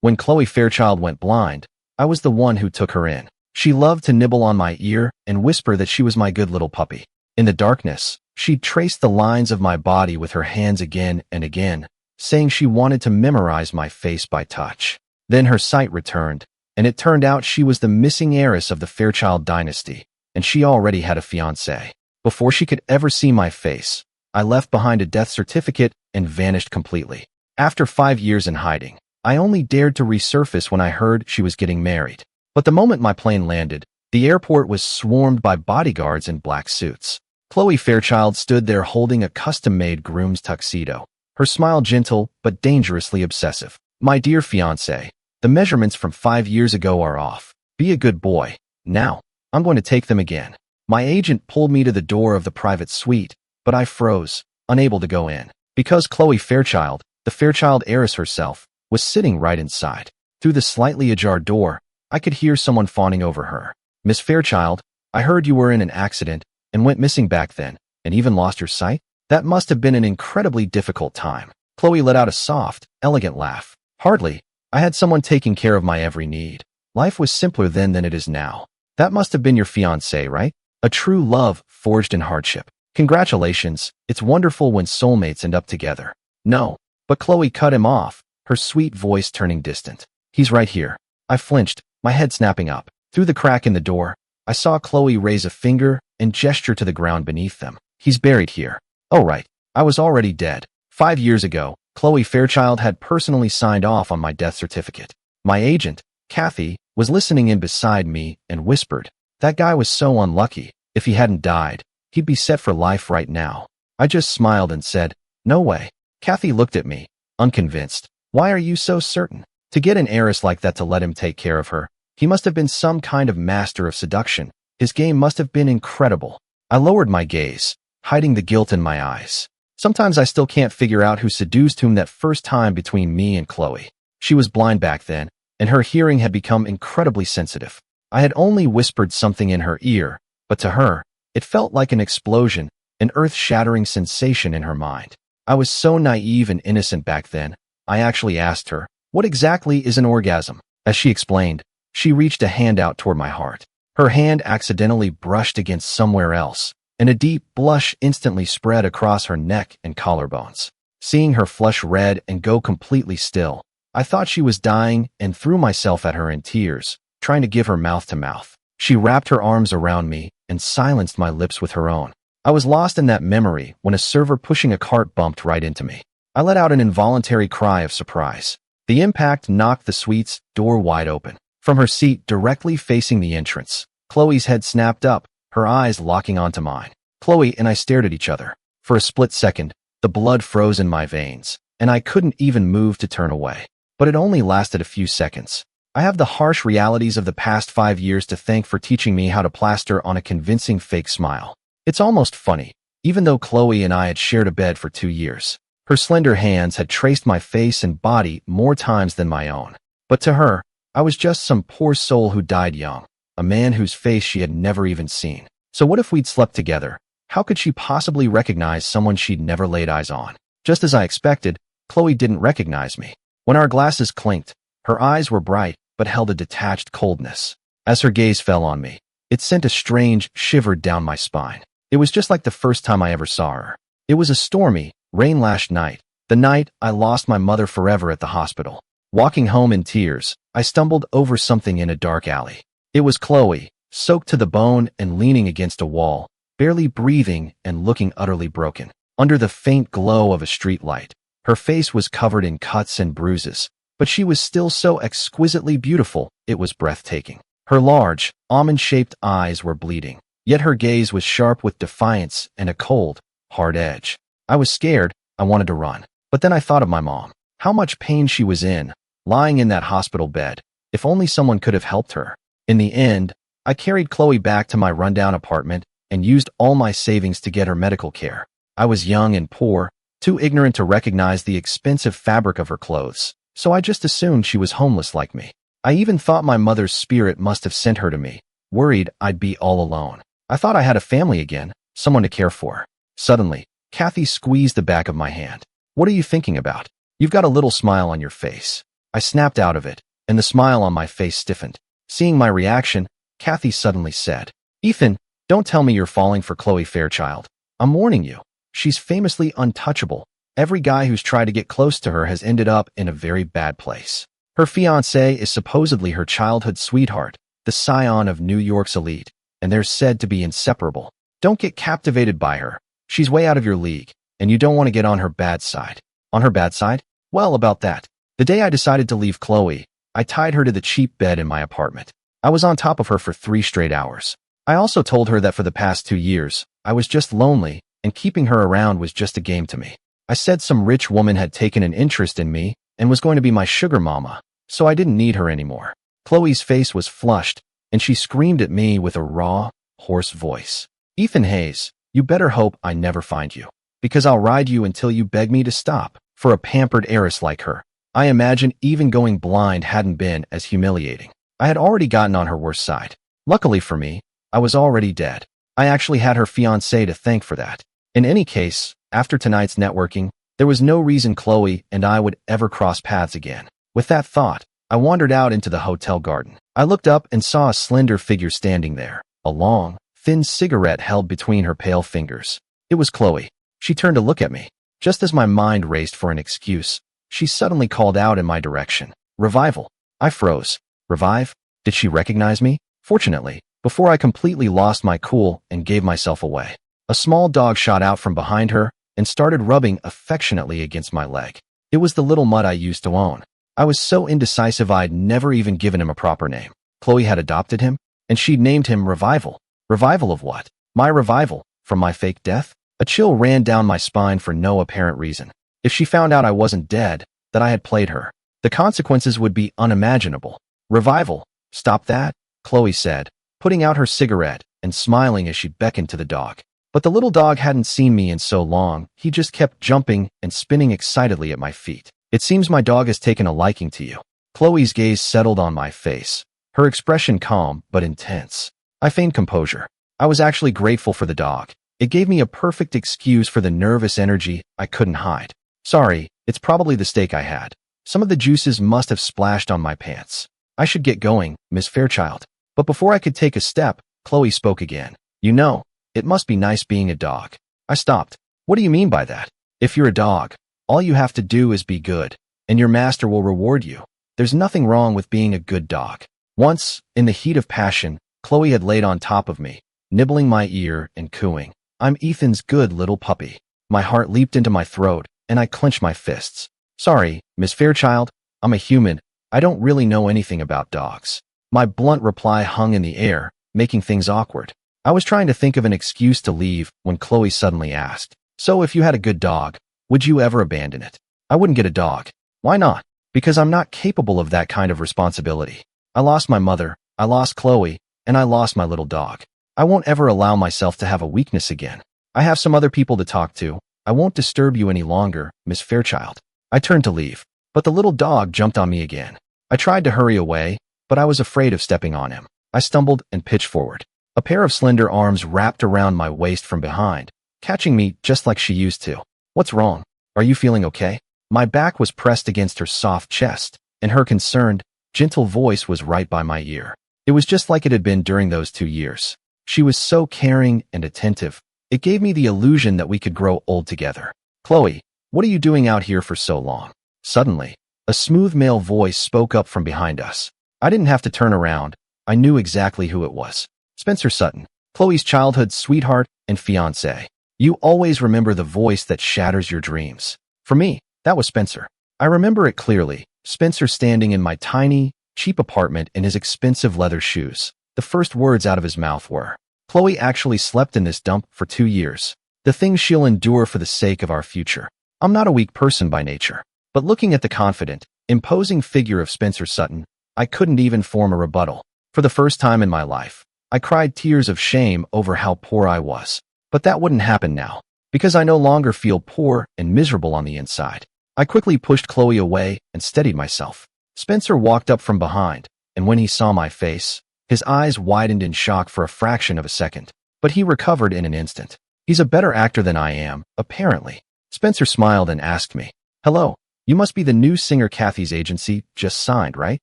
When Chloe Fairchild went blind, I was the one who took her in. She loved to nibble on my ear and whisper that she was my good little puppy. In the darkness, she'd trace the lines of my body with her hands again and again, saying she wanted to memorize my face by touch. Then her sight returned, and it turned out she was the missing heiress of the Fairchild dynasty, and she already had a fiancé. Before she could ever see my face, I left behind a death certificate and vanished completely. After 5 years in hiding, I only dared to resurface when I heard she was getting married. But the moment my plane landed, the airport was swarmed by bodyguards in black suits. Chloe Fairchild stood there holding a custom-made groom's tuxedo, her smile gentle but dangerously obsessive. "My dear fiancé, the measurements from 5 years ago are off. Be a good boy. Now, I'm going to take them again." My agent pulled me to the door of the private suite, but I froze, unable to go in, because Chloe Fairchild, the Fairchild heiress herself, was sitting right inside. Through the slightly ajar door, I could hear someone fawning over her. "Miss Fairchild, I heard you were in an accident and went missing back then, and even lost your sight? That must have been an incredibly difficult time." Chloe let out a soft, elegant laugh. "Hardly. I had someone taking care of my every need. Life was simpler then than it is now. That must have been your fiancé, right? A true love forged in hardship. Congratulations, it's wonderful when soulmates end up together." "No." But Chloe cut him off, her sweet voice turning distant. "He's right here." I flinched, my head snapping up. Through the crack in the door, I saw Chloe raise a finger and gesture to the ground beneath them. "He's buried here." Oh right, I was already dead. 5 years ago, Chloe Fairchild had personally signed off on my death certificate. My agent, Kathy, was listening in beside me and whispered, "That guy was so unlucky. If he hadn't died, he'd be set for life right now." I just smiled and said, "No way." Kathy looked at me, unconvinced. "Why are you so certain?" To get an heiress like that to let him take care of her, he must have been some kind of master of seduction. His game must have been incredible. I lowered my gaze, hiding the guilt in my eyes. Sometimes I still can't figure out who seduced whom that first time between me and Chloe. She was blind back then, and her hearing had become incredibly sensitive. I had only whispered something in her ear, but to her, it felt like an explosion, an earth-shattering sensation in her mind. I was so naive and innocent back then. I actually asked her, "What exactly is an orgasm?" As she explained, she reached a hand out toward my heart. Her hand accidentally brushed against somewhere else, and a deep blush instantly spread across her neck and collarbones. Seeing her flush red and go completely still, I thought she was dying and threw myself at her in tears, trying to give her mouth to mouth. She wrapped her arms around me and silenced my lips with her own. I was lost in that memory when a server pushing a cart bumped right into me. I let out an involuntary cry of surprise. The impact knocked the suite's door wide open. From her seat directly facing the entrance, Chloe's head snapped up, her eyes locking onto mine. Chloe and I stared at each other. For a split second, the blood froze in my veins, and I couldn't even move to turn away. But it only lasted a few seconds. I have the harsh realities of the past 5 years to thank for teaching me how to plaster on a convincing fake smile. It's almost funny, even though Chloe and I had shared a bed for 2 years. Her slender hands had traced my face and body more times than my own. But to her, I was just some poor soul who died young, a man whose face she had never even seen. So what if we'd slept together? How could she possibly recognize someone she'd never laid eyes on? Just as I expected, Chloe didn't recognize me. When our glasses clinked, her eyes were bright but held a detached coldness. As her gaze fell on me, it sent a strange shiver down my spine. It was just like the first time I ever saw her. It was a stormy, rain-lashed night, the night I lost my mother forever at the hospital. Walking home in tears, I stumbled over something in a dark alley. It was Chloe, soaked to the bone and leaning against a wall, barely breathing and looking utterly broken. Under the faint glow of a streetlight, her face was covered in cuts and bruises, but she was still so exquisitely beautiful, it was breathtaking. Her large, almond-shaped eyes were bleeding, yet her gaze was sharp with defiance and a cold, hard edge. I was scared. I wanted to run. But then I thought of my mom. How much pain she was in, lying in that hospital bed. If only someone could have helped her. In the end, I carried Chloe back to my rundown apartment and used all my savings to get her medical care. I was young and poor, too ignorant to recognize the expensive fabric of her clothes, so I just assumed she was homeless like me. I even thought my mother's spirit must have sent her to me, worried I'd be all alone. I thought I had a family again, someone to care for. Suddenly, Kathy squeezed the back of my hand. "What are you thinking about? You've got a little smile on your face." I snapped out of it, and the smile on my face stiffened. Seeing my reaction, Kathy suddenly said, "Ethan, don't tell me you're falling for Chloe Fairchild. I'm warning you. She's famously untouchable. Every guy who's tried to get close to her has ended up in a very bad place. Her fiancé is supposedly her childhood sweetheart, the scion of New York's elite, and they're said to be inseparable. Don't get captivated by her. She's way out of your league, and you don't want to get on her bad side." On her bad side? Well, about that. The day I decided to leave Chloe, I tied her to the cheap bed in my apartment. I was on top of her for 3 straight hours. I also told her that for the past 2 years, I was just lonely, and keeping her around was just a game to me. I said some rich woman had taken an interest in me and was going to be my sugar mama, so I didn't need her anymore. Chloe's face was flushed, and she screamed at me with a raw, hoarse voice. "Ethan Hayes, you better hope I never find you, because I'll ride you until you beg me to stop." For a pampered heiress like her, I imagine even going blind hadn't been as humiliating. I had already gotten on her worst side. Luckily for me, I was already dead. I actually had her fiancé to thank for that. In any case, after tonight's networking, there was no reason Chloe and I would ever cross paths again. With that thought, I wandered out into the hotel garden. I looked up and saw a slender figure standing there, a long, thin cigarette held between her pale fingers. It was Chloe. She turned to look at me. Just as my mind raced for an excuse, she suddenly called out in my direction. "Revival." I froze. Revive? Did she recognize me? Fortunately, before I completely lost my cool and gave myself away, a small dog shot out from behind her and started rubbing affectionately against my leg. It was the little mutt I used to own. I was so indecisive I'd never even given him a proper name. Chloe had adopted him, and she'd named him Revival. Revival of what? My revival? From my fake death? A chill ran down my spine for no apparent reason. If she found out I wasn't dead, that I had played her, the consequences would be unimaginable. "Revival, stop that," Chloe said, putting out her cigarette and smiling as she beckoned to the dog. But the little dog hadn't seen me in so long, he just kept jumping and spinning excitedly at my feet. "It seems my dog has taken a liking to you." Chloe's gaze settled on my face, her expression calm but intense. I feigned composure. I was actually grateful for the dog. It gave me a perfect excuse for the nervous energy I couldn't hide. "Sorry, it's probably the steak I had. Some of the juices must have splashed on my pants. I should get going, Miss Fairchild." But before I could take a step, Chloe spoke again. "You know, it must be nice being a dog." I stopped. "What do you mean by that?" "If you're a dog, all you have to do is be good, and your master will reward you. There's nothing wrong with being a good dog." Once, in the heat of passion, Chloe had laid on top of me, nibbling my ear and cooing, "I'm Ethan's good little puppy." My heart leaped into my throat, and I clenched my fists. "Sorry, Miss Fairchild, I'm a human. I don't really know anything about dogs." My blunt reply hung in the air, making things awkward. I was trying to think of an excuse to leave when Chloe suddenly asked, "So if you had a good dog, would you ever abandon it?" "I wouldn't get a dog." "Why not?" "Because I'm not capable of that kind of responsibility. I lost my mother, I lost Chloe, and I lost my little dog. I won't ever allow myself to have a weakness again. I have some other people to talk to. I won't disturb you any longer, Miss Fairchild." I turned to leave, but the little dog jumped on me again. I tried to hurry away, but I was afraid of stepping on him. I stumbled and pitched forward. A pair of slender arms wrapped around my waist from behind, catching me just like she used to. "What's wrong? Are you feeling okay?" My back was pressed against her soft chest, and her concerned, gentle voice was right by my ear. It was just like it had been during those 2 years. She was so caring and attentive. It gave me the illusion that we could grow old together. "Chloe, what are you doing out here for so long?" Suddenly, a smooth male voice spoke up from behind us. I didn't have to turn around. I knew exactly who it was. Spencer Sutton, Chloe's childhood sweetheart and fiancé. You always remember the voice that shatters your dreams. For me, that was Spencer. I remember it clearly. Spencer standing in my tiny, cheap apartment in his expensive leather shoes. The first words out of his mouth were, "Chloe actually slept in this dump for 2 years. The things she'll endure for the sake of our future." I'm not a weak person by nature, but looking at the confident, imposing figure of Spencer Sutton, I couldn't even form a rebuttal. For the first time in my life, I cried tears of shame over how poor I was. But that wouldn't happen now, because I no longer feel poor and miserable on the inside. I quickly pushed Chloe away and steadied myself. Spencer walked up from behind, and when he saw my face, his eyes widened in shock for a fraction of a second. But he recovered in an instant. He's a better actor than I am, apparently. Spencer smiled and asked me, "Hello, You must be the new singer Kathy's agency just signed, right?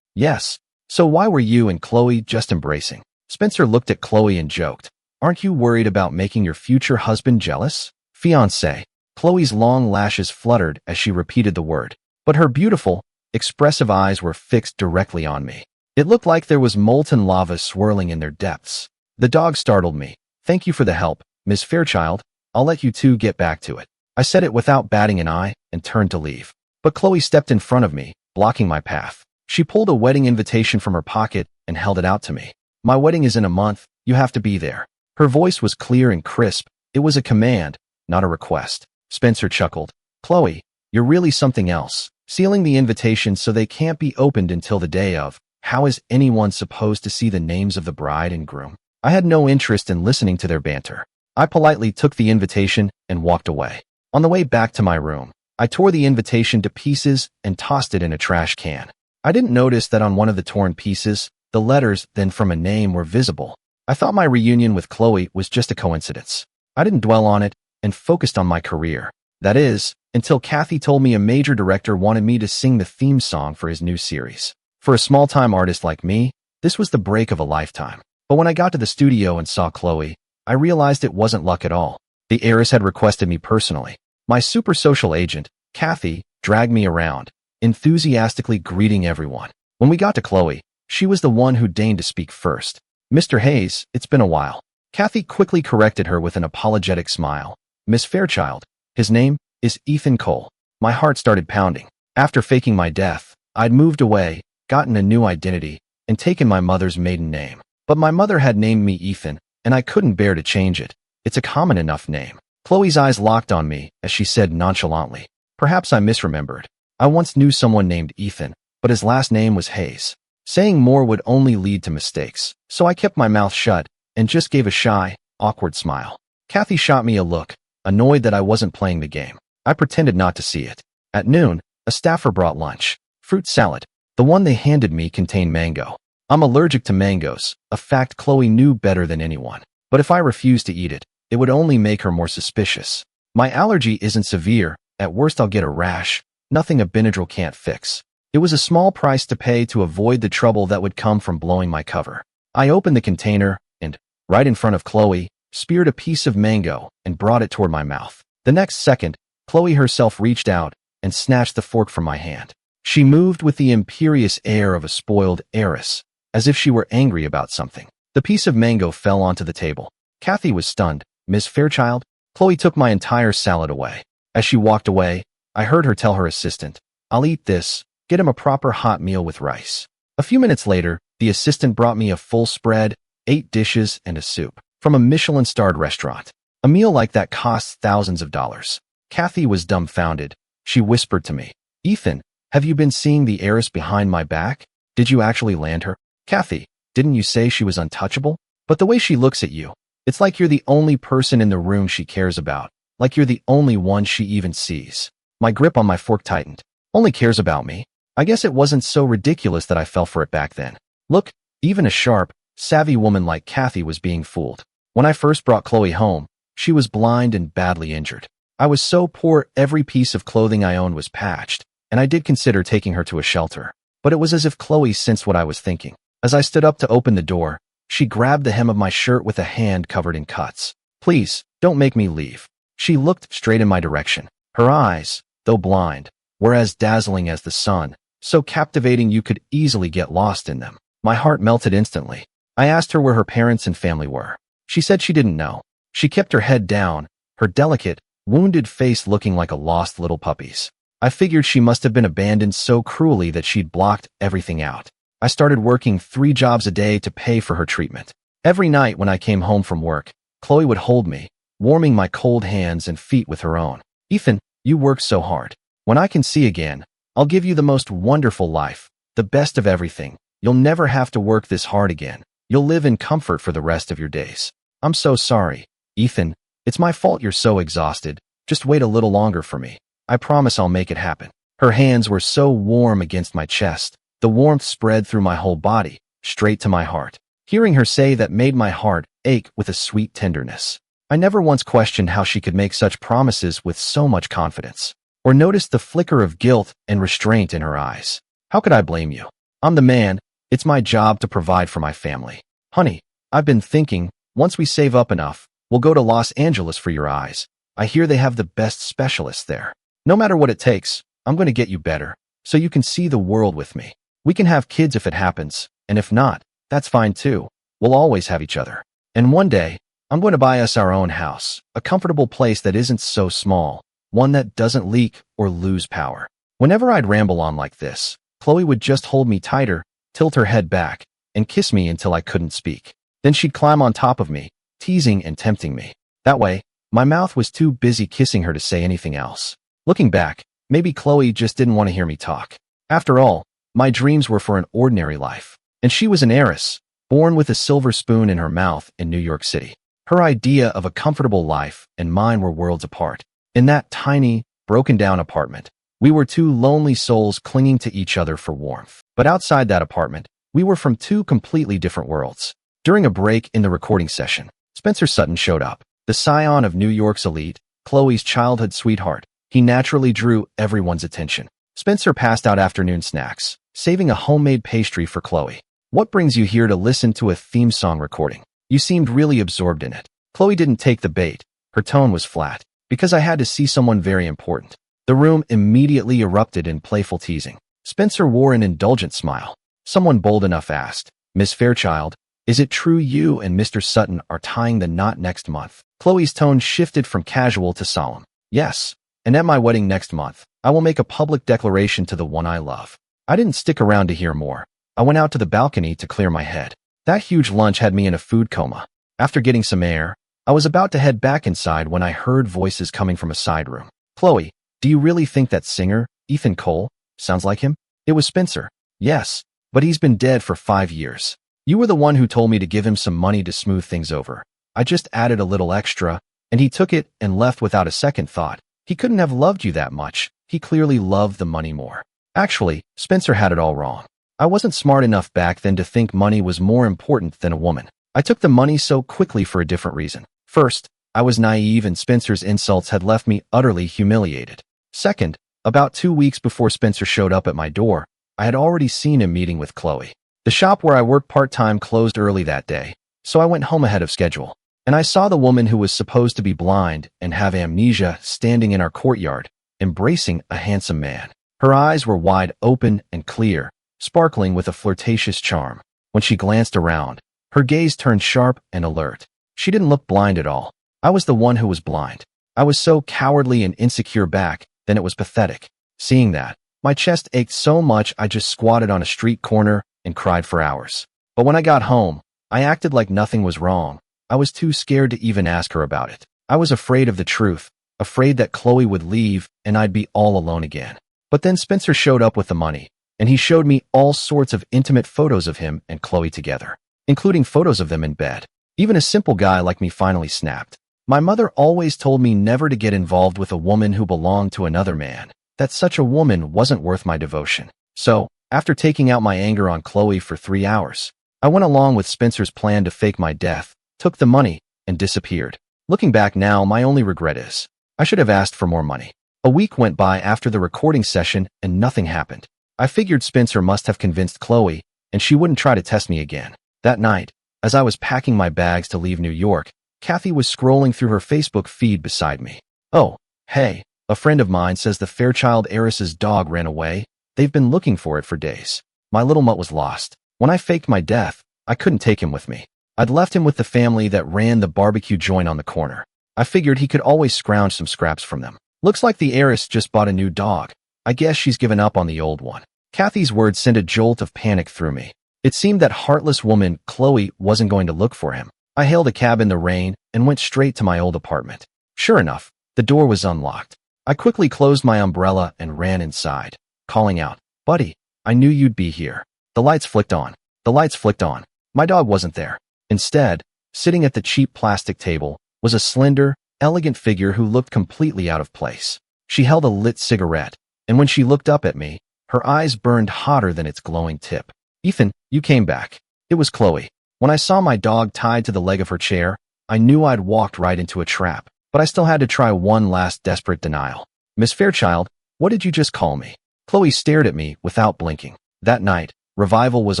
Yes. So why were you and Chloe just embracing? Spencer looked at Chloe and joked. Aren't you worried about making your future husband jealous? Fiancé. Chloe's long lashes fluttered as she repeated the word, but her beautiful, expressive eyes were fixed directly on me. It looked like there was molten lava swirling in their depths. The dog startled me. Thank you for the help, Miss Fairchild. I'll let you two get back to it. I said it without batting an eye and turned to leave. But Chloe stepped in front of me, blocking my path. She pulled a wedding invitation from her pocket and held it out to me. My wedding is in a month. You have to be there. Her voice was clear and crisp. It was a command, not a request. Spencer chuckled. Chloe, you're really something else. Sealing the invitation so they can't be opened until the day of. How is anyone supposed to see the names of the bride and groom? I had no interest in listening to their banter. I politely took the invitation and walked away. On the way back to my room, I tore the invitation to pieces and tossed it in a trash can. I didn't notice that on one of the torn pieces, the letters then from a name were visible. I thought my reunion with Chloe was just a coincidence. I didn't dwell on it and focused on my career. That is, until Kathy told me a major director wanted me to sing the theme song for his new series. For a small-time artist like me, this was the break of a lifetime. But when I got to the studio and saw Chloe, I realized it wasn't luck at all. The heiress had requested me personally. My super social agent, Kathy, dragged me around, enthusiastically greeting everyone. When we got to Chloe, she was the one who deigned to speak first. Mr. Hayes, it's been a while. Kathy quickly corrected her with an apologetic smile. Miss Fairchild, his name is Ethan Cole. My heart started pounding. After faking my death, I'd moved away, gotten a new identity, and taken my mother's maiden name. But my mother had named me Ethan, and I couldn't bear to change it. It's a common enough name. Chloe's eyes locked on me as she said nonchalantly. Perhaps I misremembered. I once knew someone named Ethan, but his last name was Hayes. Saying more would only lead to mistakes, so I kept my mouth shut and just gave a shy, awkward smile. Kathy shot me a look, annoyed that I wasn't playing the game. I pretended not to see it. At noon, a staffer brought lunch. Fruit salad. The one they handed me contained mango. I'm allergic to mangoes, a fact Chloe knew better than anyone. But if I refused to eat it, it would only make her more suspicious. My allergy isn't severe. At worst I'll get a rash. Nothing a Benadryl can't fix. It was a small price to pay to avoid the trouble that would come from blowing my cover. I opened the container and, right in front of Chloe, speared a piece of mango and brought it toward my mouth. The next second, Chloe herself reached out and snatched the fork from my hand. She moved with the imperious air of a spoiled heiress, as if she were angry about something. The piece of mango fell onto the table. Kathy was stunned. Miss Fairchild? Chloe took my entire salad away. As she walked away, I heard her tell her assistant, I'll eat this. Get him a proper hot meal with rice. A few minutes later, the assistant brought me a full spread, 8 dishes, and a soup from a Michelin-starred restaurant. A meal like that costs thousands of dollars. Kathy was dumbfounded. She whispered to me, Ethan, have you been seeing the heiress behind my back? Did you actually land her? Kathy, didn't you say she was untouchable? But the way she looks at you, it's like you're the only person in the room she cares about, like you're the only one she even sees. My grip on my fork tightened. Only cares about me? I guess it wasn't so ridiculous that I fell for it back then. Look, even a sharp, savvy woman like Kathy was being fooled. When I first brought Chloe home, she was blind and badly injured. I was so poor every piece of clothing I owned was patched, and I did consider taking her to a shelter. But it was as if Chloe sensed what I was thinking. As I stood up to open the door, she grabbed the hem of my shirt with a hand covered in cuts. Please, don't make me leave. She looked straight in my direction. Her eyes, though blind, were as dazzling as the sun, so captivating you could easily get lost in them. My heart melted instantly. I asked her where her parents and family were. She said she didn't know. She kept her head down, her delicate, wounded face looking like a lost little puppy's. I figured she must have been abandoned so cruelly that she'd blocked everything out. I started working 3 jobs a day to pay for her treatment. Every night when I came home from work, Chloe would hold me, warming my cold hands and feet with her own. Ethan, you work so hard. When I can see again, I'll give you the most wonderful life, the best of everything. You'll never have to work this hard again. You'll live in comfort for the rest of your days. I'm so sorry, Ethan. It's my fault you're so exhausted. Just wait a little longer for me. I promise I'll make it happen. Her hands were so warm against my chest. The warmth spread through my whole body, straight to my heart. Hearing her say that made my heart ache with a sweet tenderness. I never once questioned how she could make such promises with so much confidence. or noticed the flicker of guilt and restraint in her eyes. How could I blame you? I'm the man. It's my job to provide for my family. Honey, I've been thinking, once we save up enough, we'll go to Los Angeles for your eyes. I hear they have the best specialists there. No matter what it takes, I'm going to get you better, so you can see the world with me. We can have kids if it happens, and if not, that's fine too. We'll always have each other. And one day, I'm going to buy us our own house, a comfortable place that isn't so small, one that doesn't leak or lose power. Whenever I'd ramble on like this, Chloe would just hold me tighter, tilt her head back, and kiss me until I couldn't speak. Then she'd climb on top of me, teasing and tempting me. That way, my mouth was too busy kissing her to say anything else. Looking back, maybe Chloe just didn't want to hear me talk. After all, my dreams were for an ordinary life. And she was an heiress, born with a silver spoon in her mouth in New York City. Her idea of a comfortable life and mine were worlds apart. In that tiny, broken-down apartment, we were two lonely souls clinging to each other for warmth. But outside that apartment, we were from two completely different worlds. During a break in the recording session, Spencer Sutton showed up, the scion of New York's elite, Chloe's childhood sweetheart. He naturally drew everyone's attention. Spencer passed out afternoon snacks, saving a homemade pastry for Chloe. What brings you here to listen to a theme song recording? You seemed really absorbed in it. Chloe didn't take the bait. Her tone was flat. Because I had to see someone very important. The room immediately erupted in playful teasing. Spencer wore an indulgent smile. Someone bold enough asked, Miss Fairchild, is it true you and Mr. Sutton are tying the knot next month? Chloe's tone shifted from casual to solemn. Yes, and at my wedding next month, I will make a public declaration to the one I love. I didn't stick around to hear more. I went out to the balcony to clear my head. That huge lunch had me in a food coma. After getting some air, I was about to head back inside when I heard voices coming from a side room. Chloe, do you really think that singer, Ethan Cole, sounds like him? It was Spencer. Yes, but he's been dead for 5 years. You were the one who told me to give him some money to smooth things over. I just added a little extra, and he took it and left without a second thought. He couldn't have loved you that much. He clearly loved the money more. Actually, Spencer had it all wrong. I wasn't smart enough back then to think money was more important than a woman. I took the money so quickly for a different reason. First, I was naive and Spencer's insults had left me utterly humiliated. Second, about 2 weeks before Spencer showed up at my door, I had already seen him meeting with Chloe. The shop where I worked part-time closed early that day, so I went home ahead of schedule. And I saw the woman who was supposed to be blind and have amnesia standing in our courtyard, embracing a handsome man. Her eyes were wide open and clear, sparkling with a flirtatious charm. When she glanced around, her gaze turned sharp and alert. She didn't look blind at all. I was the one who was blind. I was so cowardly and insecure back then it was pathetic. Seeing that, my chest ached so much I just squatted on a street corner and cried for hours. But when I got home, I acted like nothing was wrong. I was too scared to even ask her about it. I was afraid of the truth, afraid that Chloe would leave and I'd be all alone again. But then Spencer showed up with the money, and he showed me all sorts of intimate photos of him and Chloe together, including photos of them in bed. Even a simple guy like me finally snapped. My mother always told me never to get involved with a woman who belonged to another man, that such a woman wasn't worth my devotion. So, after taking out my anger on Chloe for 3 hours, I went along with Spencer's plan to fake my death, took the money, and disappeared. Looking back now, my only regret is, I should have asked for more money. A week went by after the recording session and nothing happened. I figured Spencer must have convinced Chloe, and she wouldn't try to test me again. That night, as I was packing my bags to leave New York, Kathy was scrolling through her Facebook feed beside me. Oh, hey, a friend of mine says the Fairchild heiress's dog ran away. They've been looking for it for days. My little mutt was lost. When I faked my death, I couldn't take him with me. I'd left him with the family that ran the barbecue joint on the corner. I figured he could always scrounge some scraps from them. Looks like the heiress just bought a new dog. I guess she's given up on the old one. Kathy's words sent a jolt of panic through me. It seemed that heartless woman, Chloe, wasn't going to look for him. I hailed a cab in the rain and went straight to my old apartment. Sure enough, the door was unlocked. I quickly closed my umbrella and ran inside, calling out, "Buddy, I knew you'd be here." The lights flicked on. The lights flicked on. My dog wasn't there. Instead, sitting at the cheap plastic table, was a slender, elegant figure who looked completely out of place. She held a lit cigarette, and when she looked up at me, her eyes burned hotter than its glowing tip. "Ethan, you came back." It was Chloe. When I saw my dog tied to the leg of her chair, I knew I'd walked right into a trap, but I still had to try one last desperate denial. "Miss Fairchild, What did you just call me? Chloe stared at me without blinking. That night, Revival was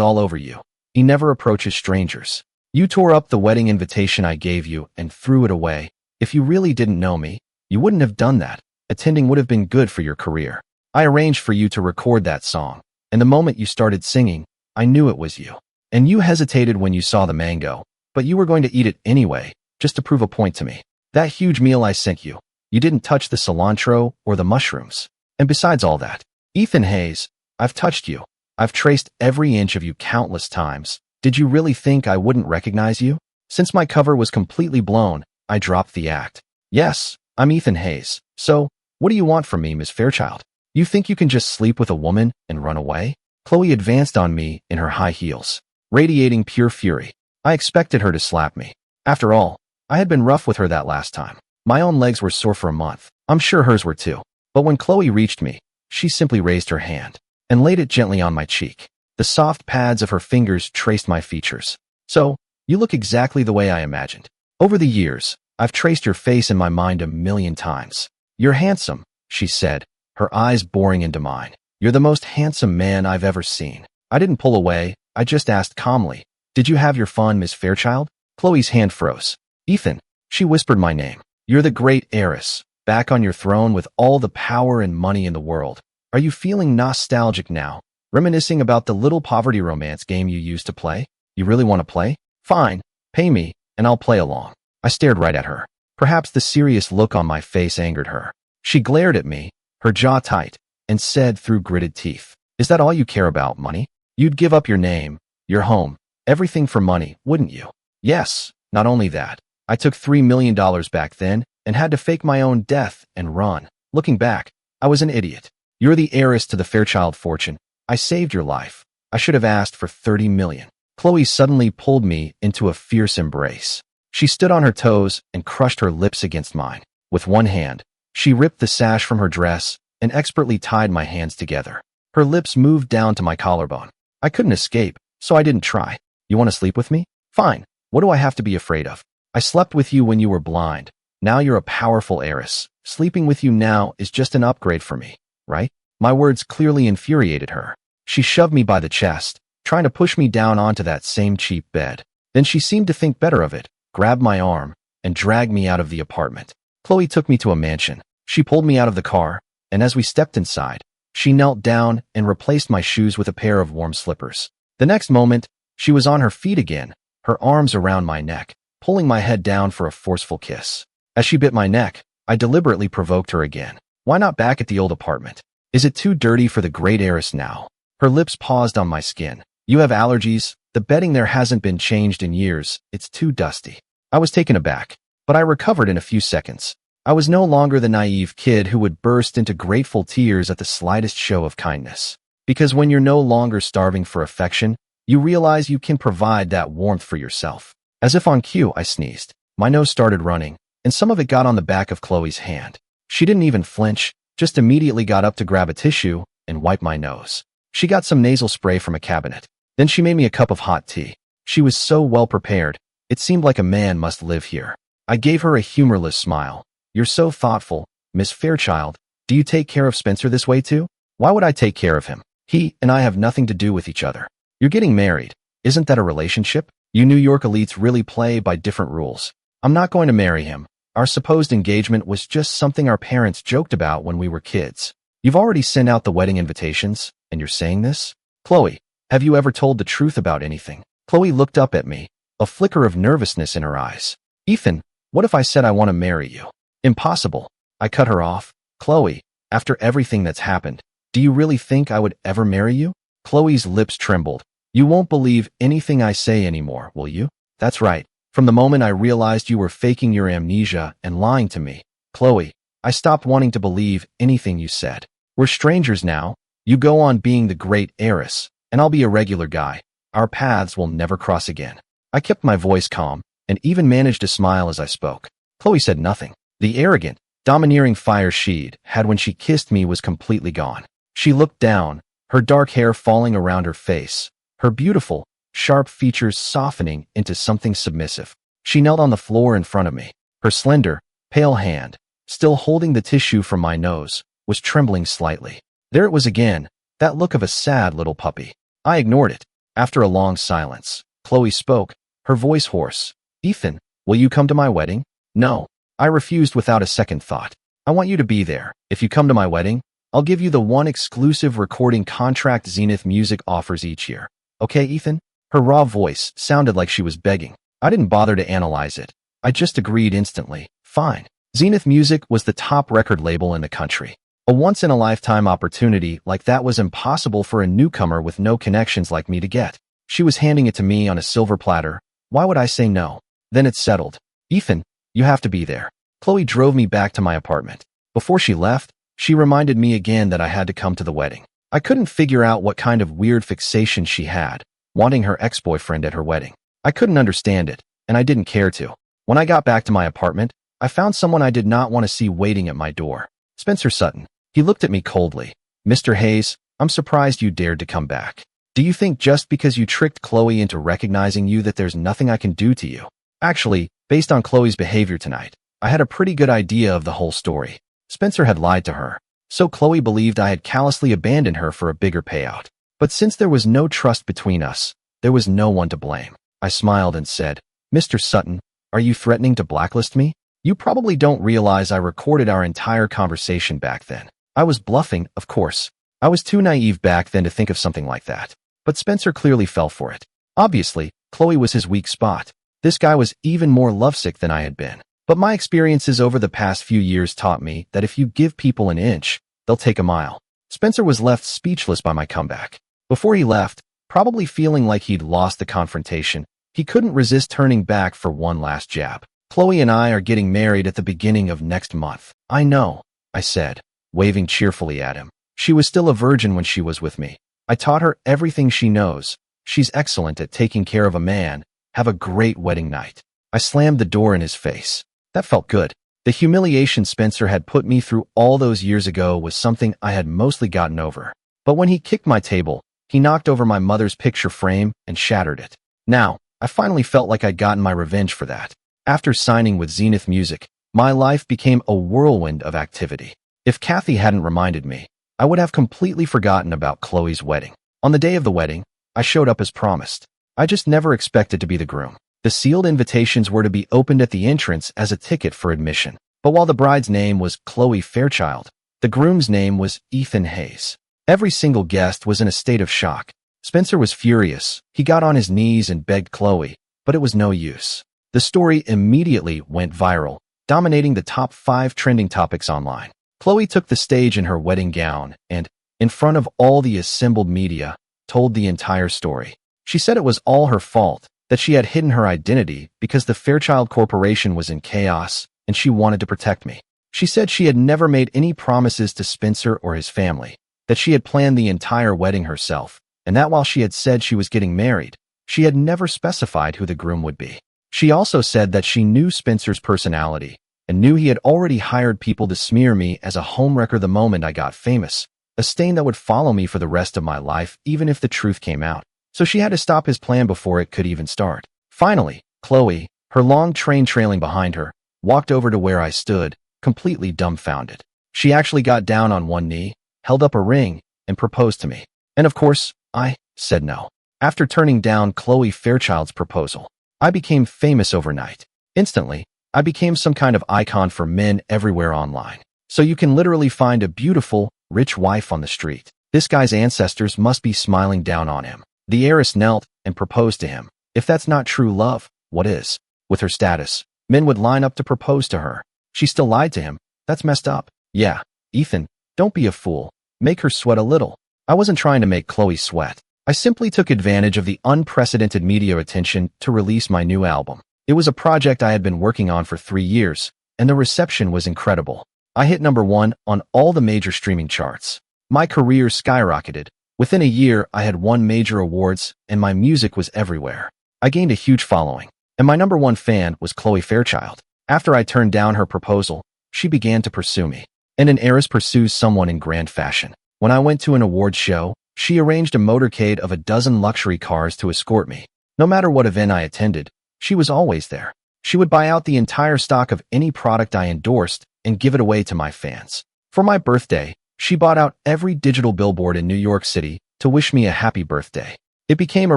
all over you. He never approaches strangers. You tore up the wedding invitation I gave you and threw it away. If you really didn't know me, you wouldn't have done that. Attending would have been good for your career. I arranged for you to record that song, and the moment you started singing, I knew it was you. And you hesitated when you saw the mango, but you were going to eat it anyway, just to prove a point to me. That huge meal I sent you, you didn't touch the cilantro or the mushrooms. And besides all that, Ethan Hayes, I've touched you. I've traced every inch of you countless times. Did you really think I wouldn't recognize you? Since my cover was completely blown, I dropped the act. Yes, I'm Ethan Hayes. So, what do you want from me, Miss Fairchild? You think you can just sleep with a woman and run away? Chloe advanced on me in her high heels, radiating pure fury. I expected her to slap me. After all, I had been rough with her that last time. My own legs were sore for a month. I'm sure hers were too. But when Chloe reached me, she simply raised her hand and laid it gently on my cheek. The soft pads of her fingers traced my features. So, you look exactly the way I imagined. Over the years, I've traced your face in my mind a million times. You're handsome, she said, her eyes boring into mine. You're the most handsome man I've ever seen. I didn't pull away. I just asked calmly, did you have your fun, Miss Fairchild? Chloe's hand froze. Ethan, she whispered my name. You're the great heiress, back on your throne with all the power and money in the world. Are you feeling nostalgic now? Reminiscing about the little poverty romance game you used to play? You really want to play? Fine, pay me, and I'll play along. I stared right at her. Perhaps the serious look on my face angered her. She glared at me, her jaw tight, and said through gritted teeth, is that all you care about, money? You'd give up your name, your home, everything for money, wouldn't you? Yes, not only that. I took $3 million back then and had to fake my own death and run. Looking back, I was an idiot. You're the heiress to the Fairchild fortune. I saved your life. I should have asked for $30 million. Chloe suddenly pulled me into a fierce embrace. She stood on her toes and crushed her lips against mine. With one hand, she ripped the sash from her dress and expertly tied my hands together. Her lips moved down to my collarbone. I couldn't escape, so I didn't try. You want to sleep with me? Fine. What do I have to be afraid of? I slept with you when you were blind. Now you're a powerful heiress. Sleeping with you now is just an upgrade for me, right? My words clearly infuriated her. She shoved me by the chest, trying to push me down onto that same cheap bed. Then she seemed to think better of it, grabbed my arm, and dragged me out of the apartment. Chloe took me to a mansion. She pulled me out of the car, and as we stepped inside, she knelt down and replaced my shoes with a pair of warm slippers. The next moment, she was on her feet again, her arms around my neck, pulling my head down for a forceful kiss. As she bit my neck, I deliberately provoked her again. Why not back at the old apartment? Is it too dirty for the great heiress now? Her lips paused on my skin. You have allergies. The bedding there hasn't been changed in years. It's too dusty. I was taken aback, but I recovered in a few seconds. I was no longer the naive kid who would burst into grateful tears at the slightest show of kindness. Because when you're no longer starving for affection, you realize you can provide that warmth for yourself. As if on cue, I sneezed. My nose started running, and some of it got on the back of Chloe's hand. She didn't even flinch, just immediately got up to grab a tissue and wipe my nose. She got some nasal spray from a cabinet. Then she made me a cup of hot tea. She was so well prepared, it seemed like a man must live here. I gave her a humorless smile. You're so thoughtful, Miss Fairchild. Do you take care of Spencer this way too? Why would I take care of him? He and I have nothing to do with each other. You're getting married. Isn't that a relationship? You New York elites really play by different rules. I'm not going to marry him. Our supposed engagement was just something our parents joked about when we were kids. You've already sent out the wedding invitations, and you're saying this? Chloe, have you ever told the truth about anything? Chloe looked up at me, a flicker of nervousness in her eyes. Ethan, what if I said I want to marry you? Impossible. I cut her off. Chloe, after everything that's happened, do you really think I would ever marry you? Chloe's lips trembled. You won't believe anything I say anymore, will you? That's right. From the moment I realized you were faking your amnesia and lying to me, Chloe, I stopped wanting to believe anything you said. We're strangers now. You go on being the great heiress, and I'll be a regular guy. Our paths will never cross again. I kept my voice calm, and even managed to smile as I spoke. Chloe said nothing. The arrogant, domineering fire she'd had when she kissed me was completely gone. She looked down, her dark hair falling around her face, her beautiful, sharp features softening into something submissive. She knelt on the floor in front of me, her slender, pale hand, still holding the tissue from my nose, was trembling slightly. There it was again, that look of a sad little puppy. I ignored it. After a long silence, Chloe spoke, her voice hoarse. "Ethan, will you come to my wedding?" "No." I refused without a second thought. "I want you to be there. If you come to my wedding, I'll give you the one exclusive recording contract Zenith Music offers each year. Okay, Ethan?" Her raw voice sounded like she was begging. I didn't bother to analyze it. I just agreed instantly. Fine. Zenith Music was the top record label in the country. A once-in-a-lifetime opportunity like that was impossible for a newcomer with no connections like me to get. She was handing it to me on a silver platter. Why would I say no? Then it settled. "Ethan, you have to be there." Chloe drove me back to my apartment. Before she left, she reminded me again that I had to come to the wedding. I couldn't figure out what kind of weird fixation she had, wanting her ex-boyfriend at her wedding. I couldn't understand it, and I didn't care to. When I got back to my apartment, I found someone I did not want to see waiting at my door. Spencer Sutton. He looked at me coldly. "Mr. Hayes, I'm surprised you dared to come back. Do you think just because you tricked Chloe into recognizing you that there's nothing I can do to you?" Actually, based on Chloe's behavior tonight, I had a pretty good idea of the whole story. Spencer had lied to her, so Chloe believed I had callously abandoned her for a bigger payout. But since there was no trust between us, there was no one to blame. I smiled and said, "Mr. Sutton, are you threatening to blacklist me? You probably don't realize I recorded our entire conversation back then." I was bluffing, of course. I was too naive back then to think of something like that. But Spencer clearly fell for it. Obviously, Chloe was his weak spot. This guy was even more lovesick than I had been. But my experiences over the past few years taught me that if you give people an inch, they'll take a mile. Spencer was left speechless by my comeback. Before he left, probably feeling like he'd lost the confrontation, he couldn't resist turning back for one last jab. "Chloe and I are getting married at the beginning of next month." "I know," I said, waving cheerfully at him. "She was still a virgin when she was with me. I taught her everything she knows. She's excellent at taking care of a man. Have a great wedding night." I slammed the door in his face. That felt good. The humiliation Spencer had put me through all those years ago was something I had mostly gotten over. But when he kicked my table, he knocked over my mother's picture frame and shattered it. Now, I finally felt like I'd gotten my revenge for that. After signing with Zenith Music, my life became a whirlwind of activity. If Kathy hadn't reminded me, I would have completely forgotten about Chloe's wedding. On the day of the wedding, I showed up as promised. I just never expected to be the groom. The sealed invitations were to be opened at the entrance as a ticket for admission. But while the bride's name was Chloe Fairchild, the groom's name was Ethan Hayes. Every single guest was in a state of shock. Spencer was furious. He got on his knees and begged Chloe, but it was no use. The story immediately went viral, dominating the top 5 trending topics online. Chloe took the stage in her wedding gown and, in front of all the assembled media, told the entire story. She said it was all her fault, that she had hidden her identity because the Fairchild Corporation was in chaos and she wanted to protect me. She said she had never made any promises to Spencer or his family, that she had planned the entire wedding herself, and that while she had said she was getting married, she had never specified who the groom would be. She also said that she knew Spencer's personality and knew he had already hired people to smear me as a homewrecker the moment I got famous, a stain that would follow me for the rest of my life even if the truth came out. So she had to stop his plan before it could even start. Finally, Chloe, her long train trailing behind her, walked over to where I stood, completely dumbfounded. She actually got down on one knee, held up a ring, and proposed to me. And of course, I said no. After turning down Chloe Fairchild's proposal, I became famous overnight. Instantly, I became some kind of icon for men everywhere online. So you can literally find a beautiful, rich wife on the street. This guy's ancestors must be smiling down on him. The heiress knelt and proposed to him. If that's not true love, what is? With her status, men would line up to propose to her. She still lied to him. That's messed up. Yeah, Ethan, don't be a fool. Make her sweat a little. I wasn't trying to make Chloe sweat. I simply took advantage of the unprecedented media attention to release my new album. It was a project I had been working on for 3 years, and the reception was incredible. I hit #1 on all the major streaming charts. My career skyrocketed. Within a year, I had won major awards, and my music was everywhere. I gained a huge following, and my #1 fan was Chloe Fairchild. After I turned down her proposal, she began to pursue me. And an heiress pursues someone in grand fashion. When I went to an award show, she arranged a motorcade of a dozen luxury cars to escort me. No matter what event I attended, she was always there. She would buy out the entire stock of any product I endorsed and give it away to my fans. For my birthday, she bought out every digital billboard in New York City to wish me a happy birthday. It became a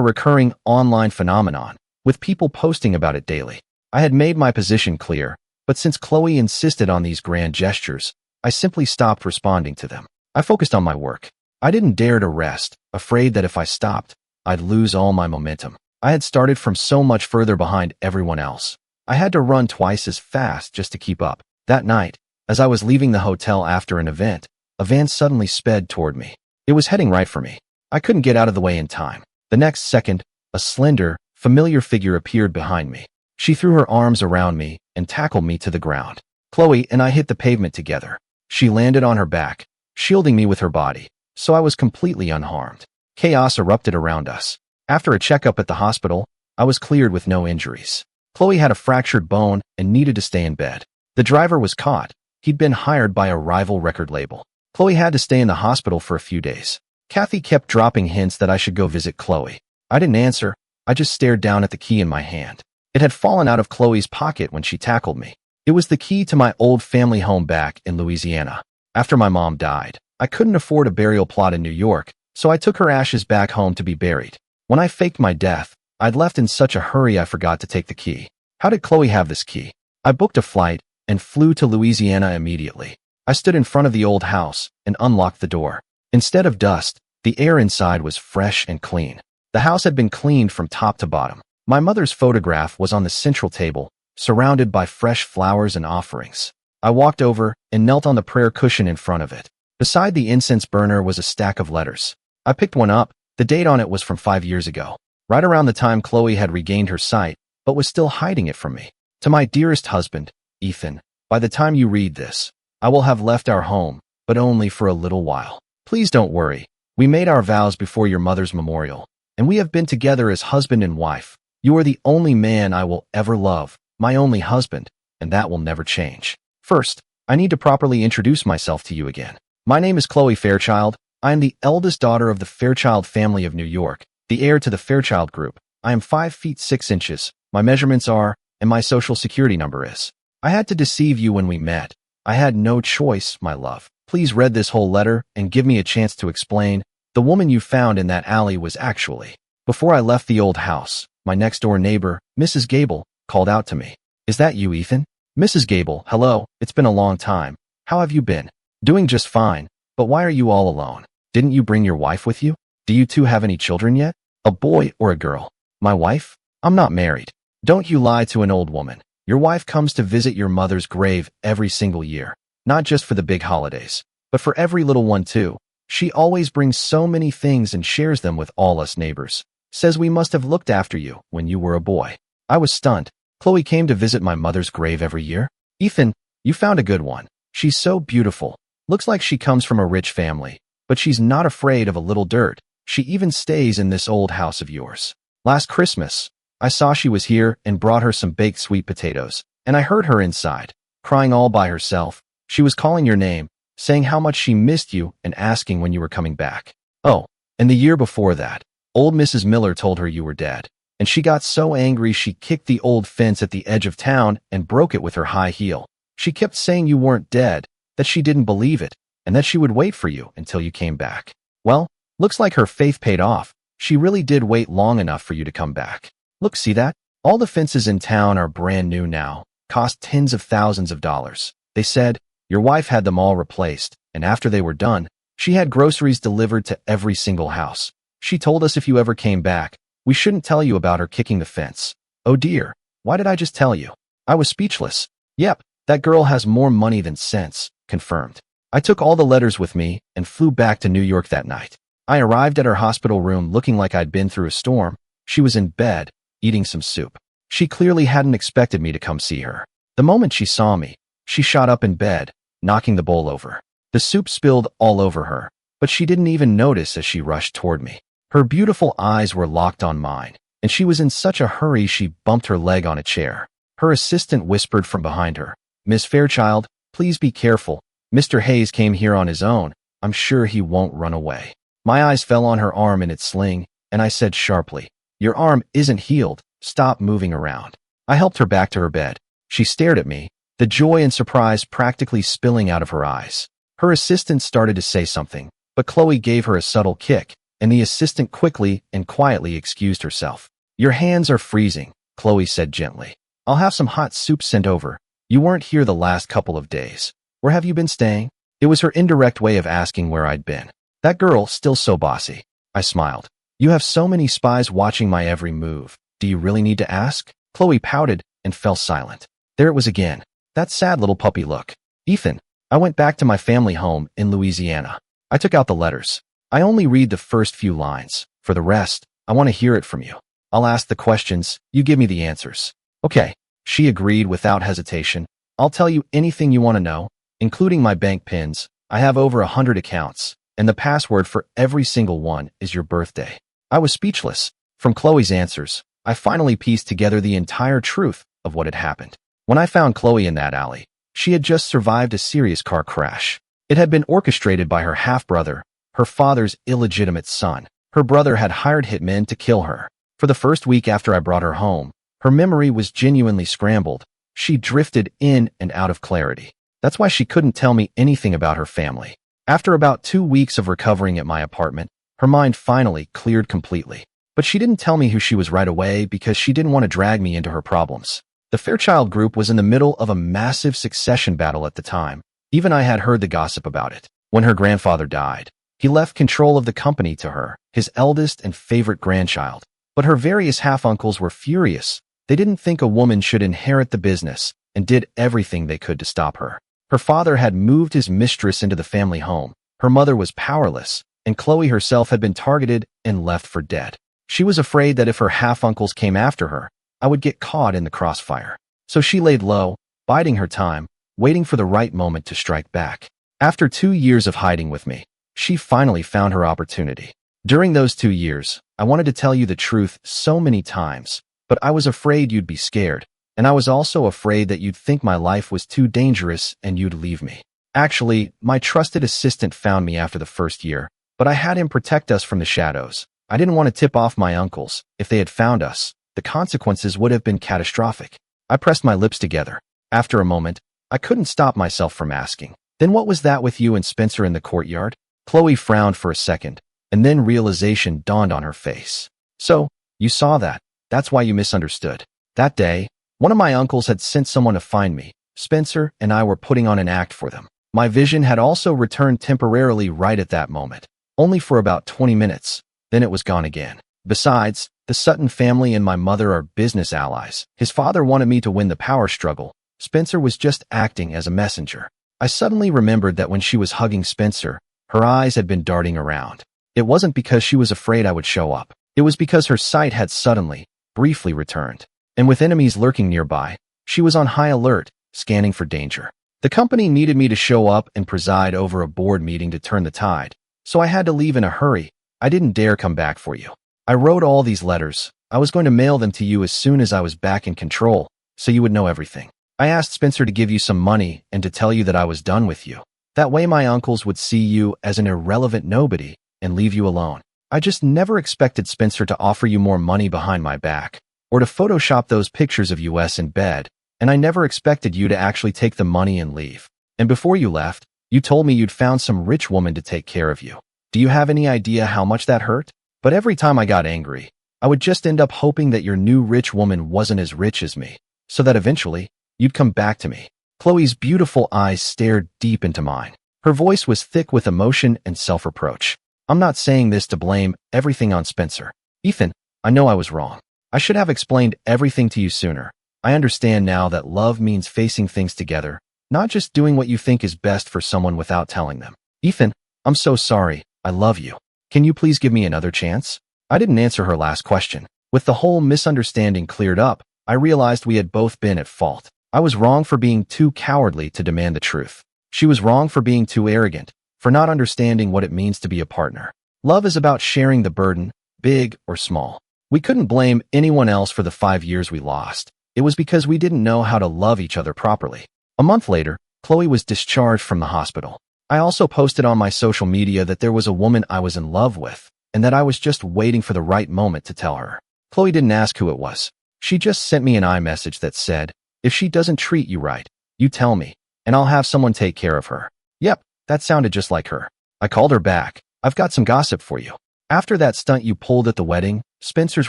recurring online phenomenon, with people posting about it daily. I had made my position clear, but since Chloe insisted on these grand gestures, I simply stopped responding to them. I focused on my work. I didn't dare to rest, afraid that if I stopped, I'd lose all my momentum. I had started from so much further behind everyone else. I had to run twice as fast just to keep up. That night, as I was leaving the hotel after an event, a van suddenly sped toward me. It was heading right for me. I couldn't get out of the way in time. The next second, a slender, familiar figure appeared behind me. She threw her arms around me and tackled me to the ground. Chloe and I hit the pavement together. She landed on her back, shielding me with her body, so I was completely unharmed. Chaos erupted around us. After a checkup at the hospital, I was cleared with no injuries. Chloe had a fractured bone and needed to stay in bed. The driver was caught. He'd been hired by a rival record label. Chloe had to stay in the hospital for a few days. Kathy kept dropping hints that I should go visit Chloe. I didn't answer. I just stared down at the key in my hand. It had fallen out of Chloe's pocket when she tackled me. It was the key to my old family home back in Louisiana. After my mom died, I couldn't afford a burial plot in New York, so I took her ashes back home to be buried. When I faked my death, I'd left in such a hurry I forgot to take the key. How did Chloe have this key? I booked a flight and flew to Louisiana immediately. I stood in front of the old house and unlocked the door. Instead of dust, the air inside was fresh and clean. The house had been cleaned from top to bottom. My mother's photograph was on the central table, surrounded by fresh flowers and offerings. I walked over and knelt on the prayer cushion in front of it. Beside the incense burner was a stack of letters. I picked one up. The date on it was from 5 years ago, right around the time Chloe had regained her sight, but was still hiding it from me. To my dearest husband, Ethan, by the time you read this, I will have left our home, but only for a little while. Please don't worry. We made our vows before your mother's memorial, and we have been together as husband and wife. You are the only man I will ever love, my only husband, and that will never change. First, I need to properly introduce myself to you again. My name is Chloe Fairchild. I am the eldest daughter of the Fairchild family of New York, the heir to the Fairchild Group. I am 5 feet 6 inches. My measurements are, and my social security number is. I had to deceive you when we met. I had no choice, my love. Please read this whole letter and give me a chance to explain. The woman you found in that alley was actually. Before I left the old house, my next-door neighbor, Mrs. Gable, called out to me. Is that you, Ethan? Mrs. Gable, hello, it's been a long time. How have you been? Doing just fine, but why are you all alone? Didn't you bring your wife with you? Do you two have any children yet? A boy or a girl? My wife? I'm not married. Don't you lie to an old woman. Your wife comes to visit your mother's grave every single year, not just for the big holidays, but for every little one too. She always brings so many things and shares them with all us neighbors. Says we must have looked after you when you were a boy. I was stunned. Chloe came to visit my mother's grave every year? Ethan, you found a good one. She's so beautiful. Looks like she comes from a rich family, but she's not afraid of a little dirt. She even stays in this old house of yours. Last Christmas, I saw she was here and brought her some baked sweet potatoes, and I heard her inside, crying all by herself. She was calling your name, saying how much she missed you and asking when you were coming back. Oh, and the year before that, old Mrs. Miller told her you were dead, and she got so angry she kicked the old fence at the edge of town and broke it with her high heel. She kept saying you weren't dead, that she didn't believe it, and that she would wait for you until you came back. Well, looks like her faith paid off. She really did wait long enough for you to come back. Look, see that? All the fences in town are brand new now, cost tens of thousands of dollars. They said, your wife had them all replaced, and after they were done, she had groceries delivered to every single house. She told us if you ever came back, we shouldn't tell you about her kicking the fence. Oh dear, why did I just tell you? I was speechless. Yep, that girl has more money than sense, confirmed. I took all the letters with me and flew back to New York that night. I arrived at her hospital room looking like I'd been through a storm. She was in bed, eating some soup. She clearly hadn't expected me to come see her. The moment she saw me, she shot up in bed, knocking the bowl over. The soup spilled all over her, but she didn't even notice as she rushed toward me. Her beautiful eyes were locked on mine, and she was in such a hurry she bumped her leg on a chair. Her assistant whispered from behind her, Miss Fairchild, please be careful. Mr. Hayes came here on his own. I'm sure he won't run away. My eyes fell on her arm in its sling, and I said sharply, your arm isn't healed. Stop moving around. I helped her back to her bed. She stared at me, the joy and surprise practically spilling out of her eyes. Her assistant started to say something, but Chloe gave her a subtle kick, and the assistant quickly and quietly excused herself. Your hands are freezing, Chloe said gently. I'll have some hot soup sent over. You weren't here the last couple of days. Where have you been staying? It was her indirect way of asking where I'd been. That girl, still so bossy. I smiled. You have so many spies watching my every move. Do you really need to ask? Chloe pouted and fell silent. There it was again. That sad little puppy look. Ethan. I went back to my family home in Louisiana. I took out the letters. I only read the first few lines. For the rest, I want to hear it from you. I'll ask the questions, you give me the answers. Okay, she agreed without hesitation. I'll tell you anything you want to know, including my bank pins. I have over 100 accounts, and the password for every single one is your birthday. I was speechless. From Chloe's answers, I finally pieced together the entire truth of what had happened. When I found Chloe in that alley, she had just survived a serious car crash. It had been orchestrated by her half-brother, her father's illegitimate son. Her brother had hired hitmen to kill her. For the first week after I brought her home, her memory was genuinely scrambled. She drifted in and out of clarity. That's why she couldn't tell me anything about her family. After about 2 weeks of recovering at my apartment, her mind finally cleared completely. But she didn't tell me who she was right away because she didn't want to drag me into her problems. The Fairchild Group was in the middle of a massive succession battle at the time. Even I had heard the gossip about it. When her grandfather died, he left control of the company to her, his eldest and favorite grandchild. But her various half-uncles were furious. They didn't think a woman should inherit the business and did everything they could to stop her. Her father had moved his mistress into the family home. Her mother was powerless, and Chloe herself had been targeted and left for dead. She was afraid that if her half-uncles came after her, I would get caught in the crossfire. So she laid low, biding her time, waiting for the right moment to strike back. After 2 years of hiding with me, she finally found her opportunity. During those 2 years, I wanted to tell you the truth so many times, but I was afraid you'd be scared, and I was also afraid that you'd think my life was too dangerous and you'd leave me. Actually, my trusted assistant found me after the first year, but I had him protect us from the shadows. I didn't want to tip off my uncles. If they had found us, the consequences would have been catastrophic. I pressed my lips together. After a moment, I couldn't stop myself from asking, then what was that with you and Spencer in the courtyard? Chloe frowned for a second, and then realization dawned on her face. So, you saw that. That's why you misunderstood. That day, one of my uncles had sent someone to find me. Spencer and I were putting on an act for them. My vision had also returned temporarily right at that moment, only for about 20 minutes. Then it was gone again. Besides, the Sutton family and my mother are business allies. His father wanted me to win the power struggle. Spencer was just acting as a messenger. I suddenly remembered that when she was hugging Spencer, her eyes had been darting around. It wasn't because she was afraid I would show up. It was because her sight had suddenly, briefly returned. And with enemies lurking nearby, she was on high alert, scanning for danger. The company needed me to show up and preside over a board meeting to turn the tide, so I had to leave in a hurry. I didn't dare come back for you. I wrote all these letters. I was going to mail them to you as soon as I was back in control, so you would know everything. I asked Spencer to give you some money and to tell you that I was done with you. That way my uncles would see you as an irrelevant nobody and leave you alone. I just never expected Spencer to offer you more money behind my back, or to Photoshop those pictures of us in bed, and I never expected you to actually take the money and leave. And before you left, you told me you'd found some rich woman to take care of you. Do you have any idea how much that hurt? But every time I got angry, I would just end up hoping that your new rich woman wasn't as rich as me, so that eventually, you'd come back to me. Chloe's beautiful eyes stared deep into mine. Her voice was thick with emotion and self-reproach. I'm not saying this to blame everything on Spencer. Ethan, I know I was wrong. I should have explained everything to you sooner. I understand now that love means facing things together, not just doing what you think is best for someone without telling them. Ethan, I'm so sorry. I love you. Can you please give me another chance? I didn't answer her last question. With the whole misunderstanding cleared up, I realized we had both been at fault. I was wrong for being too cowardly to demand the truth. She was wrong for being too arrogant, for not understanding what it means to be a partner. Love is about sharing the burden, big or small. We couldn't blame anyone else for the 5 years we lost. It was because we didn't know how to love each other properly. A month later, Chloe was discharged from the hospital. I also posted on my social media that there was a woman I was in love with, and that I was just waiting for the right moment to tell her. Chloe didn't ask who it was. She just sent me an iMessage that said, if she doesn't treat you right, you tell me, and I'll have someone take care of her. Yep, That sounded just like her. I called her back. I've got some gossip for you. After that stunt you pulled at the wedding, Spencer's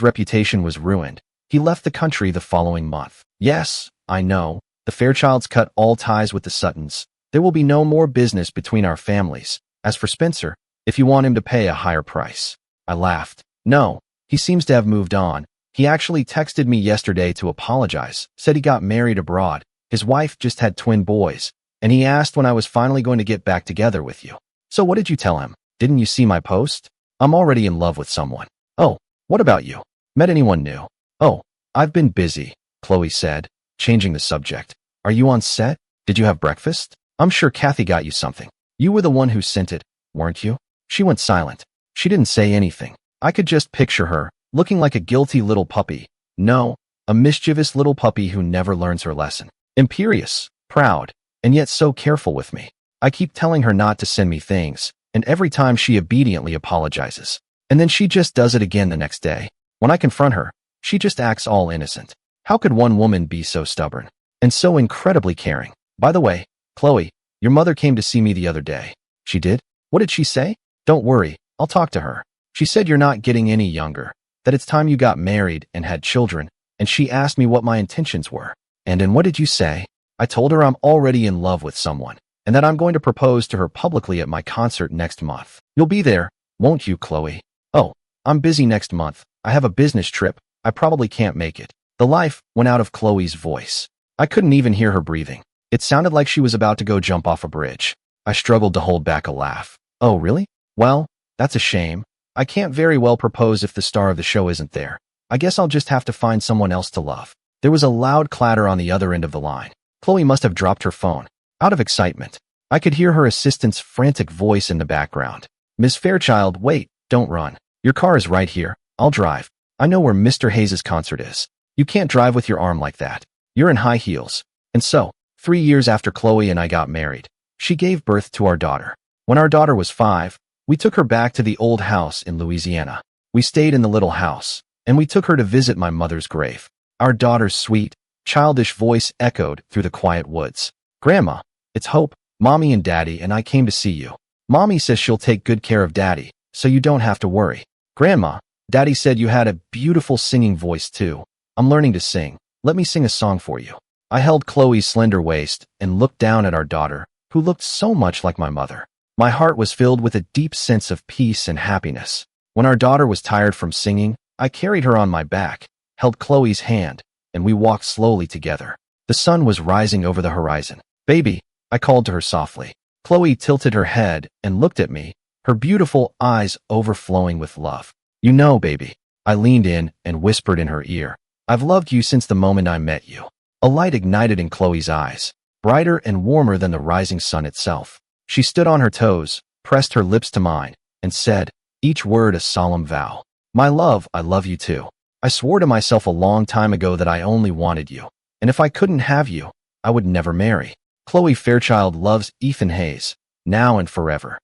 reputation was ruined. He left the country the following month. Yes, I know. The Fairchilds cut all ties with the Suttons. There will be no more business between our families. As for Spencer, if you want him to pay a higher price. I laughed. No, he seems to have moved on. He actually texted me yesterday to apologize, said he got married abroad. His wife just had twin boys, and he asked when I was finally going to get back together with you. So what did you tell him? Didn't you see my post? I'm already in love with someone. Oh, what about you? Met anyone new? Oh, I've been busy, Chloe said, changing the subject. Are you on set? Did you have breakfast? I'm sure Kathy got you something. You were the one who sent it, weren't you? She went silent. She didn't say anything. I could just picture her, looking like a guilty little puppy. No, a mischievous little puppy who never learns her lesson. Imperious, proud, and yet so careful with me. I keep telling her not to send me things, and every time she obediently apologizes. And then she just does it again the next day. When I confront her, she just acts all innocent. How could one woman be so stubborn? And so incredibly caring? By the way, Chloe, your mother came to see me the other day. She did? What did she say? Don't worry, I'll talk to her. She said you're not getting any younger, that it's time you got married and had children, and she asked me what my intentions were. And what did you say? I told her I'm already in love with someone, and that I'm going to propose to her publicly at my concert next month. You'll be there, won't you, Chloe? Oh, I'm busy next month. I have a business trip. I probably can't make it. The life went out of Chloe's voice. I couldn't even hear her breathing. It sounded like she was about to go jump off a bridge. I struggled to hold back a laugh. Oh, really? Well, that's a shame. I can't very well propose if the star of the show isn't there. I guess I'll just have to find someone else to love. There was a loud clatter on the other end of the line. Chloe must have dropped her phone. Out of excitement, I could hear her assistant's frantic voice in the background. Miss Fairchild, wait, don't run. Your car is right here. I'll drive. I know where Mr. Hayes' concert is. You can't drive with your arm like that. You're in high heels. And so, 3 years after Chloe and I got married, she gave birth to our daughter. When our daughter was 5, we took her back to the old house in Louisiana. We stayed in the little house, and we took her to visit my mother's grave. Our daughter's sweet, childish voice echoed through the quiet woods. Grandma, it's Hope, Mommy and Daddy and I came to see you. Mommy says she'll take good care of Daddy, so you don't have to worry. Grandma, Daddy said you had a beautiful singing voice too. I'm learning to sing. Let me sing a song for you. I held Chloe's slender waist and looked down at our daughter, who looked so much like my mother. My heart was filled with a deep sense of peace and happiness. When our daughter was tired from singing, I carried her on my back, held Chloe's hand, and we walked slowly together. The sun was rising over the horizon. Baby, I called to her softly. Chloe tilted her head and looked at me, her beautiful eyes overflowing with love. You know, baby. I leaned in and whispered in her ear. I've loved you since the moment I met you. A light ignited in Chloe's eyes, brighter and warmer than the rising sun itself. She stood on her toes, pressed her lips to mine, and said, each word a solemn vow. My love, I love you too. I swore to myself a long time ago that I only wanted you, and if I couldn't have you, I would never marry. Chloe Fairchild loves Ethan Hayes, now and forever.